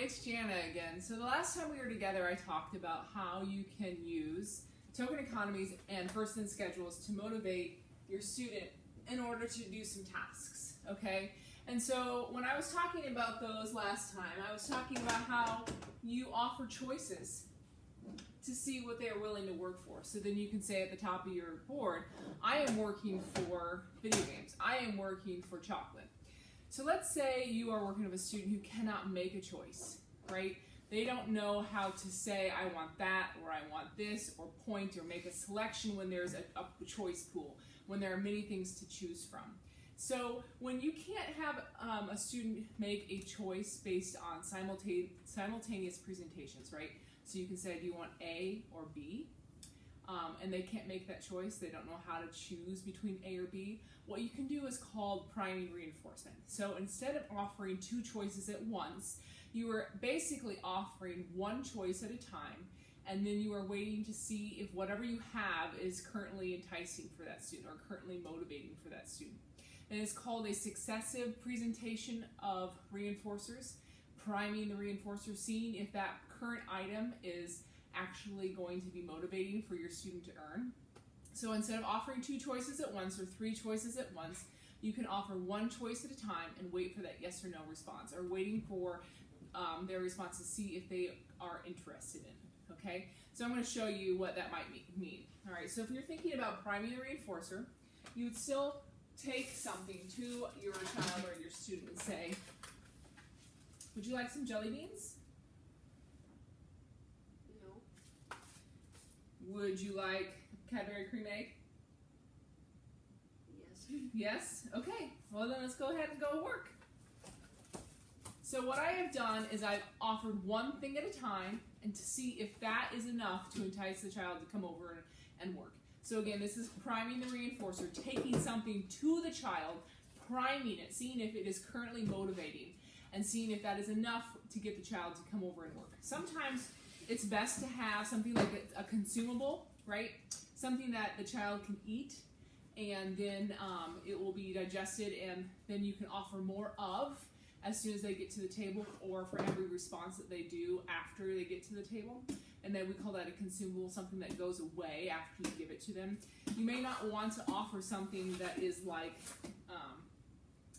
it's Jana again. So the last time we were together, I talked about how you can use token economies and first-in schedules to motivate your student in order to do some tasks, okay? And so when I was talking about those last time, I was talking about how you offer choices to see what they are willing to work for. So then you can say at the top of your board, I am working for video games. I am working for chocolate. So let's say you are working with a student who cannot make a choice, right? They don't know how to say, I want that, or I want this, or point, or make a selection when there's a choice pool, when there are many things to choose from. So when you can't have a student make a choice based on simultaneous presentations, right? So you can say, do you want A or B? And they can't make that choice. They don't know how to choose between A or B. What you can do is called priming reinforcement. So instead of offering two choices at once, you are basically offering one choice at a time, and then you are waiting to see if whatever you have is currently enticing for that student or currently motivating for that student. And it's called a successive presentation of reinforcers, priming the reinforcer, seeing if that current item is actually going to be motivating for your student to earn. So instead of offering two choices at once or three choices at once, you can offer one choice at a time and wait for that yes or no response, or waiting for their response to see if they are interested in it, okay? So I'm going to show you what that might mean. All right, so if you're thinking about priming the reinforcer, you would still take something to your child or your student and say, would you like some jelly beans? No. Would you like Cadbury cream egg? Yes. Yes? Okay. Well, then let's go ahead and go work. So what I have done is I've offered one thing at a time and to see if that is enough to entice the child to come over and work. So again, this is priming the reinforcer, taking something to the child, priming it, seeing if it is currently motivating, and seeing if that is enough to get the child to come over and work. Sometimes it's best to have something like a consumable, right? Something that the child can eat, and then it will be digested, and then you can offer more of as soon as they get to the table, or for every response that they do after they get to the table. And then we call that a consumable, something that goes away after you give it to them. You may not want to offer something that is like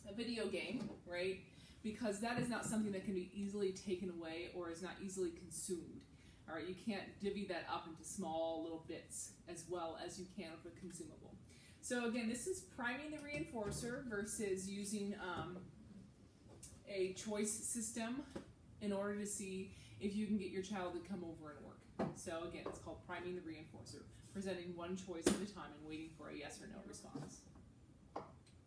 a video game, right? Because that is not something that can be easily taken away or is not easily consumed. All right, you can't divvy that up into small little bits as well as you can with a consumable. So again, this is priming the reinforcer versus using a choice system in order to see if you can get your child to come over and work. So again, it's called priming the reinforcer, presenting one choice at a time and waiting